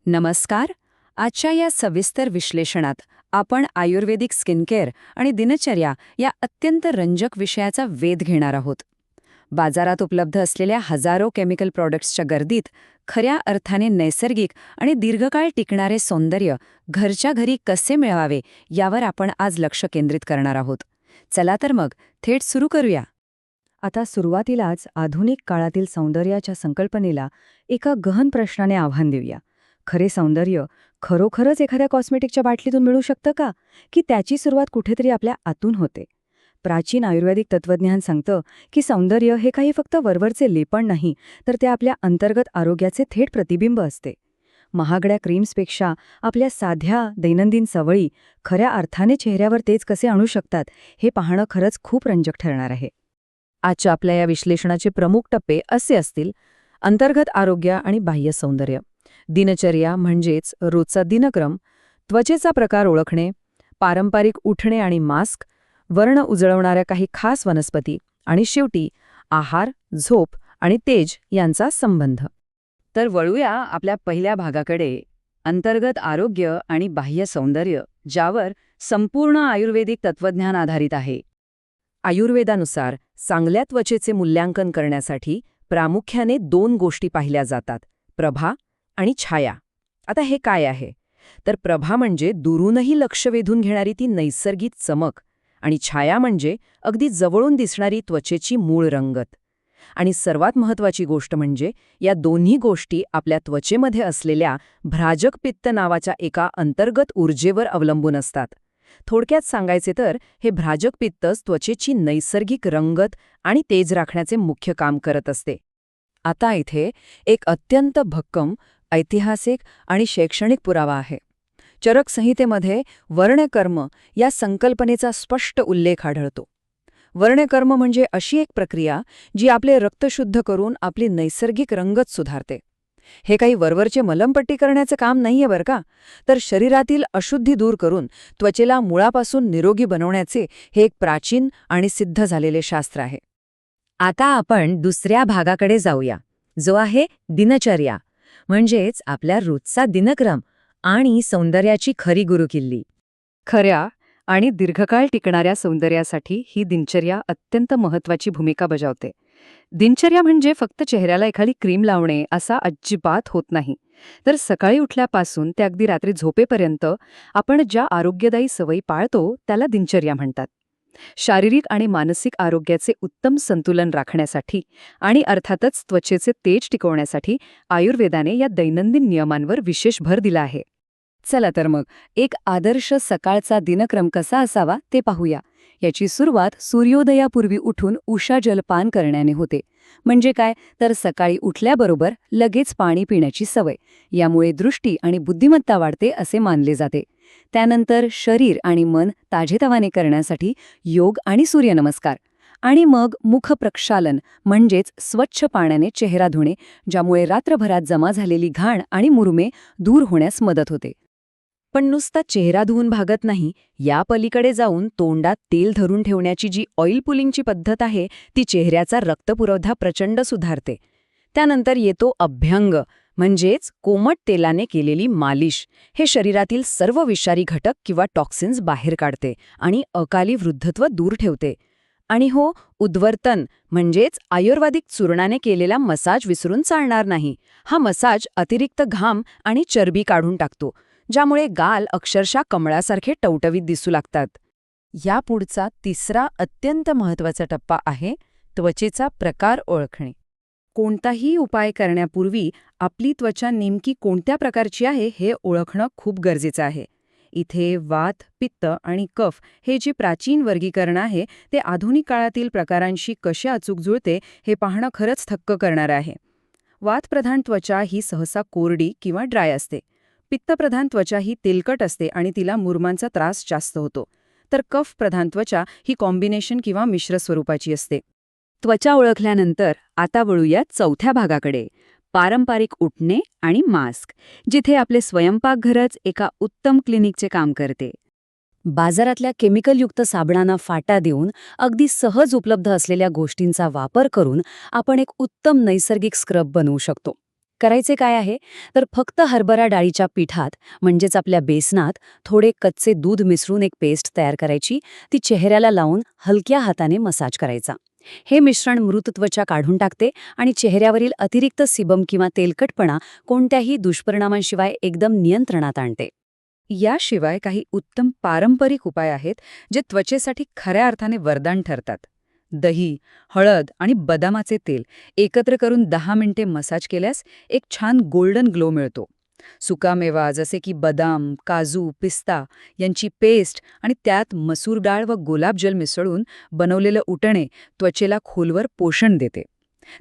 नमस्कार. आजच्या या सविस्तर विश्लेषणात आपण आयुर्वेदिक स्किनकेअर आणि दिनचर्या या अत्यंत रंजक विषयाचा वेध घेणार आहोत. बाजारात उपलब्ध असलेल्या हजारो केमिकल प्रॉडक्ट्सच्या गर्दीत खऱ्या अर्थाने नैसर्गिक आणि दीर्घकाळ टिकणारे सौंदर्य घरच्या घरी कसे मिळवावे यावर आपण आज लक्ष केंद्रित करणार आहोत. चला तर मग थेट सुरू करूया. आता सुरुवातीलाच आधुनिक काळातील सौंदर्याच्या संकल्पनेला एका गहन प्रश्नाने आव्हान देऊया. खरे सौंदर्य खरोखरच एखाद्या कॉस्मेटिकच्या बाटलीतून मिळू शकतं का, की त्याची सुरुवात कुठेतरी आपल्या आतून होते? प्राचीन आयुर्वेदिक तत्त्वज्ञान सांगतं की सौंदर्य हे काही फक्त वरवरचे लेपण नाही, तर ते आपल्या अंतर्गत आरोग्याचे थेट प्रतिबिंब असते. महागड्या क्रीम्सपेक्षा आपल्या साध्या दैनंदिन सवयी खऱ्या अर्थाने चेहऱ्यावर तेच कसे आणू शकतात हे पाहणं खरंच खूप रंजक ठरणार आहे. आजच्या आपल्या या विश्लेषणाचे प्रमुख टप्पे असे असतील: अंतर्गत आरोग्य आणि बाह्य सौंदर्य, दिनचर्या म्हणजेच रोजचा दिनक्रम, त्वचेचा प्रकार ओळखणे, पारंपरिक उठणे आणि मास्क, वर्ण उजळवणाऱ्या काही खास वनस्पती आणि शेवटी आहार, झोप आणि तेज यांचा संबंध. तर वळूया आपल्या पहिल्या भागाकडे, अंतर्गत आरोग्य आणि बाह्य सौंदर्य, ज्यावर संपूर्ण आयुर्वेदिक तत्त्वज्ञान आधारित आहे. आयुर्वेदानुसार चांगल्या त्वचेचे मूल्यांकन करण्यासाठी प्रामुख्याने 2 गोष्टी पाहिल्या जातात: प्रभा आणि छाया. आता हे काय आहे? तर प्रभा म्हणजे दुरूनही लक्ष वेधून घेणारी ती नैसर्गिक चमक, आणि छाया म्हणजे अगदी जवळून दिसणारी त्वचेची मूळ रंगत. आणि सर्वात महत्त्वाची गोष्ट म्हणजे या दोन्ही गोष्टी आपल्या त्वचेमध्ये असलेल्या भ्राजक पित्त नावाच्या एका अंतर्गत ऊर्जेवर अवलंबून असतात. थोडक्यात सांगायचे तर हे भ्राजक पित्तच त्वचेची नैसर्गिक रंगत आणि तेज राखण्याचे मुख्य काम करत असते. आता इथे एक अत्यंत भक्कम ऐतिहासिक आणि शैक्षणिक पुरावा आहे. चरक संहितेमध्ये वर्णकर्म या संकल्पनेचा स्पष्ट उल्लेख आढळतो. वर्णकर्म म्हणजे अशी एक प्रक्रिया जी आपले रक्त शुद्ध करून आपली नैसर्गिक रंगत सुधारते. हे काही वरवरचे मलमपट्टी करण्याचं काम नाहीये बरं का, तर शरीरातील अशुद्धी दूर करून त्वचेला मुळापासून निरोगी बनवण्याचे हे एक प्राचीन आणि सिद्ध झालेले शास्त्र आहे. आता आपण दुसऱ्या भागाकडे जाऊया, जो आहे दिनचर्या, म्हणजेच आपल्या रोजचा दिनक्रम आणि सौंदर्याची खरी गुरुकिल्ली. खऱ्या आणि दीर्घकाळ टिकणाऱ्या सौंदर्यासाठी ही दिनचर्या अत्यंत महत्त्वाची भूमिका बजावते. दिनचर्या म्हणजे फक्त चेहऱ्याला एखादी क्रीम लावणे असा अजिबात होत नाही. तर सकाळी उठल्यापासून ते अगदी रात्री झोपेपर्यंत आपण ज्या आरोग्यदायी सवयी पाळतो त्याला दिनचर्या म्हणतात. शारीरिक आणि मानसिक आरोग्याचे उत्तम संतुलन राखण्यासाठी आणि अर्थातच त्वचेचे तेज टिकवण्यासाठी आयुर्वेदाने या दैनंदिन नियमांवर विशेष भर दिला आहे. चला तर मग एक आदर्श सकाळचा दिनक्रम कसा असावा ते पाहूया. याची सुरुवात सूर्योदयापूर्वी उठून उषा जलपान करण्याने होते. म्हणजे काय, तर सकाळी उठल्याबरोबर लगेच पाणी पिण्याची सवय. यामुळे दृष्टी आणि बुद्धिमत्ता वाढते असे मानले जाते. त्यानंतर शरीर आणि मन ताजेतवाने करण्यासाठी योग आणि सूर्यनमस्कार. आणि मग मुख प्रक्षालन म्हणजेच स्वच्छ पाण्याने चेहरा धुणे, ज्यामुळे रात्रभरात जमा झालेली घाण आणि मुरुमे दूर होण्यास मदत होते. पण नुसता चेहरा धुवून भागत नाही. या पलीकडे जाऊन तोंडात तेल धरून ठेवण्याची जी ऑइल पुलिंगची पद्धत आहे ती चेहऱ्याचा रक्तपुरवठा प्रचंड सुधारते. त्यानंतर येतो अभ्यंग, म्हणजेच कोमट तेलाने केलेली मालिश. हे शरीरातील सर्व विषारी घटक किंवा टॉक्सिन्स बाहेर काढते आणि अकाली वृद्धत्व दूर ठेवते. आणि हो, उद्वर्तन म्हणजेच आयुर्वेदिक चूर्णाने केलेला मसाज विसरून चालणार नाही. हा मसाज अतिरिक्त घाम आणि चरबी काढून टाकतो, ज्यामुळे गाल अक्षरशः कमळासारखे टवटवीत दिसू लागतात. या पुढचा तिसरा अत्यंत महत्त्वाचा टप्पा आहे त्वचेचा प्रकार ओळखणे. कोणताही उपाय करण्यापूर्वी आपली त्वचा नेमकी कोणत्या प्रकारची आहे हे ओळखणं खूप गरजेचं आहे. इथे वात, पित्त आणि कफ हे जे प्राचीन वर्गीकरण आहे ते आधुनिक काळातील प्रकारांशी कसे अचूक जुळते हे पाहणं खरंच थक्क करणारं आहे. वातप्रधान त्वचा ही सहसा कोरडी किंवा ड्राय असते. पित्तप्रधान त्वचा ही तेलकट असते आणि तिला मुरुमांचा त्रास जास्त होतो. तर कफ प्रधान त्वचा ही कॉम्बिनेशन किंवा मिश्र स्वरूपाची असते. त्वचा ओळखल्यानंतर आता वळूया चौथ्या भागाकडे, पारंपरिक उठणे आणि मास्क, जिथे आपले स्वयंपाकघरच एका उत्तम क्लिनिकचे काम करते. बाजारातल्या केमिकलयुक्त साबणांना फाटा देऊन अगदी सहज उपलब्ध असलेल्या गोष्टींचा वापर करून आपण एक उत्तम नैसर्गिक स्क्रब बनवू शकतो. करायचे काय आहे तर फक्त हरभरा डाळीच्या पिठात म्हणजेच आपल्या बेसनात थोडे कच्चे दूध मिसळून एक पेस्ट तयार करायची. ती चेहऱ्याला लावून हलक्या हाताने मसाज करायचा. हे मिश्रण मृत त्वचा काढून टाकते आणि चेहऱ्यावरील अतिरिक्त सिबम किंवा तेलकटपणा कोणत्याही दुष्परिणामांशिवाय एकदम नियंत्रणात आणते. याशिवाय काही उत्तम पारंपरिक उपाय आहेत जे त्वचेसाठी खऱ्या अर्थाने वरदान ठरतात. दही, हळद आणि बदामाचे तेल एकत्र करून 10 मिनिटे मसाज केल्यास एक छान गोल्डन ग्लो मिळतो. सुकामेवा जसे की बदाम, काजू, पिस्ता यांची पेस्ट आणि त्यात मसूर डाळ व गुलाबजल मिसळून बनवलेलं उटणे त्वचेला खोलवर पोषण देते.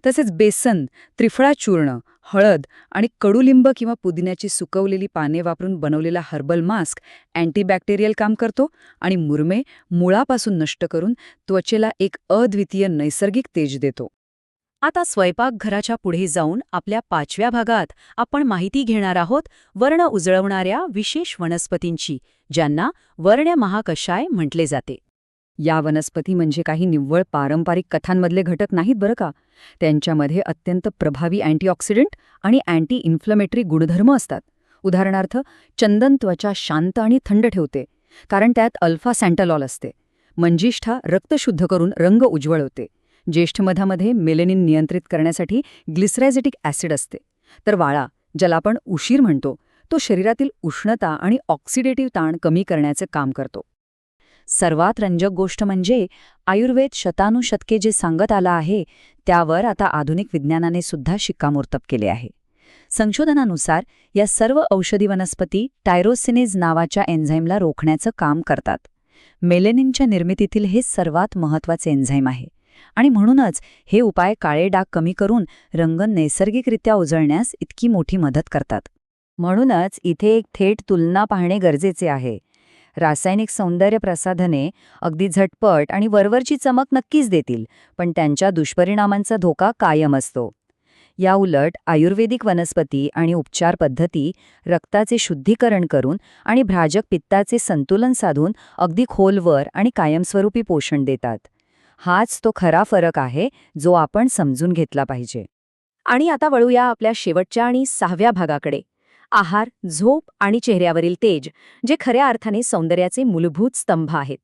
तसेच बेसन, त्रिफळा चूर्ण, हळद आणि कडुलिंब किंवा पुदिन्याची सुकवलेली पाने वापरून बनवलेला हर्बल मास्क अँटीबॅक्टेरियल काम करतो आणि मुरमे मुळापासून नष्ट करून त्वचेला एक अद्वितीय नैसर्गिक तेज देतो. आता स्वयंपाकघराच्या पुढे जाऊन आपल्या 5व्या भागात आपण माहिती घेणार आहोत वर्ण उजळवणाऱ्या विशेष वनस्पतींची, ज्यांना वर्ण्य महाकषाय म्हटले जाते. या वनस्पती म्हणजे काही निव्वळ पारंपरिक कथांमधले घटक नाहीत बरं का. त्यांच्यामध्ये अत्यंत प्रभावी अँटीऑक्सिडंट आणि अँटी इन्फ्लमेटरी गुणधर्म असतात. उदाहरणार्थ, चंदन त्वचा शांत आणि थंड ठेवते, कारण त्यात अल्फा सँटलॉल असते. मंजिष्ठा रक्त शुद्ध करून रंग उज्ज्वळवते. ज्येष्ठमधामध्ये मेलेनिन नियंत्रित करण्यासाठी ग्लिसरॅझेटिक ॲसिड असते. तर वाळा, ज्याला आपण उशीर म्हणतो, तो शरीरातील उष्णता आणि ऑक्सिडेटिव्ह ताण कमी करण्याचे काम करतो. सर्वात रंजक गोष्ट म्हणजे आयुर्वेद शतानुशतके जे सांगत आला आहे त्यावर आता आधुनिक विज्ञानाने सुद्धा शिक्कामोर्तब केले आहे. संशोधनानुसार या सर्व औषधी वनस्पती टायरोसिनेज नावाच्या एन्झाईमला रोखण्याचं काम करतात. मेलेनिनच्या निर्मितीतील हे सर्वात महत्त्वाचे एन्झाईम आहे आणि म्हणूनच हे उपाय काळे डाग कमी करून रंग नैसर्गिकरित्या उजळण्यास इतकी मोठी मदत करतात. म्हणूनच इथे एक थेट तुलना पाहणे गरजेचे आहे. रासायनिक सौंदर्य प्रसाधने अगदी झटपट आणि वरवरची चमक नक्कीच देतील, पण त्यांच्या दुष्परिणामांचा धोका कायम असतो. याउलट आयुर्वेदिक वनस्पती आणि उपचार पद्धती रक्ताचे शुद्धीकरण करून आणि भ्राजक पित्ताचे संतुलन साधून अगदी खोलवर आणि कायमस्वरूपी पोषण देतात. हाच तो खरा फरक आहे जो आपण समजून घेतला पाहिजे. आणि आता वळूया आपल्या शेवटच्या आणि 6व्या भागाकडे. आहार, झोप आणि चेहऱ्यावरील तेज, जे खऱ्या अर्थाने सौंदर्याचे मूलभूत स्तंभ आहेत.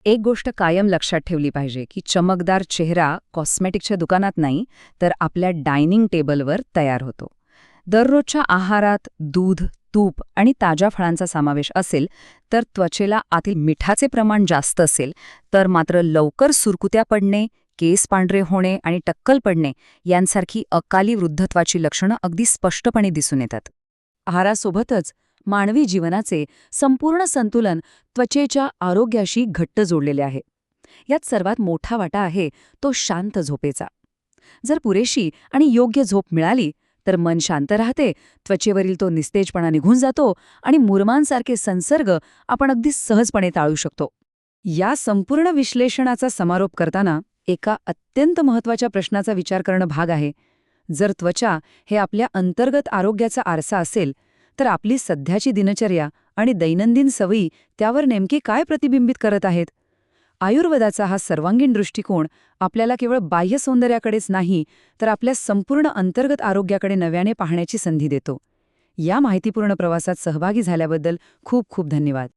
एक गोष्ट कायम लक्षात ठेवली पाहिजे की चमकदार चेहरा कॉस्मेटिकच्या दुकानात नाही, तर आपल्या डायनिंग टेबलवर तयार होतो. दररोजच्या आहारात दूध, तूप आणि ताज्या फळांचा समावेश असेल तर त्वचेला आतील मिठाचे प्रमाण जास्त असेल तर मात्र लवकर सुरकुत्या पडणे, केस पांढरे होणे आणि टक्कल पडणे यांसारखी अकाली वृद्धत्वाची लक्षणं अगदी स्पष्टपणे दिसून येतात. आहारासोबतच मानवी जीवनाचे संपूर्ण संतुलन त्वचेच्या आरोग्याशी घट्ट जोडलेले आहे. यात सर्वात मोठा वाटा आहे तो शांत झोपेचा. जर पुरेशी आणि योग्य झोप मिळाली तर मन शांत राहते, त्वचेवरील तो निस्तेजपणा निघून जातो आणि मुरमांसारखे संसर्ग आपण अगदी सहजपणे टाळू शकतो. या संपूर्ण विश्लेषणाचा समारोप करताना एका अत्यंत महत्त्वाच्या प्रश्नाचा विचार करणं भाग आहे. जर त्वचा हे आपल्या अंतर्गत आरोग्याचा आरसा असेल तर आपली सध्याची दिनचर्या आणि दैनंदिन सवयी त्यावर नेमके काय प्रतिबिंबित करत आहेत? आयुर्वेदाचा हा सर्वांगीण दृष्टिकोन आपल्याला केवळ बाह्य सौंदर्याकडेच नाही तर आपल्या संपूर्ण अंतर्गत आरोग्याकडे नव्याने पाहण्याची संधी देतो. या माहितीपूर्ण प्रवासात सहभागी झाल्याबद्दल खूप खूप धन्यवाद.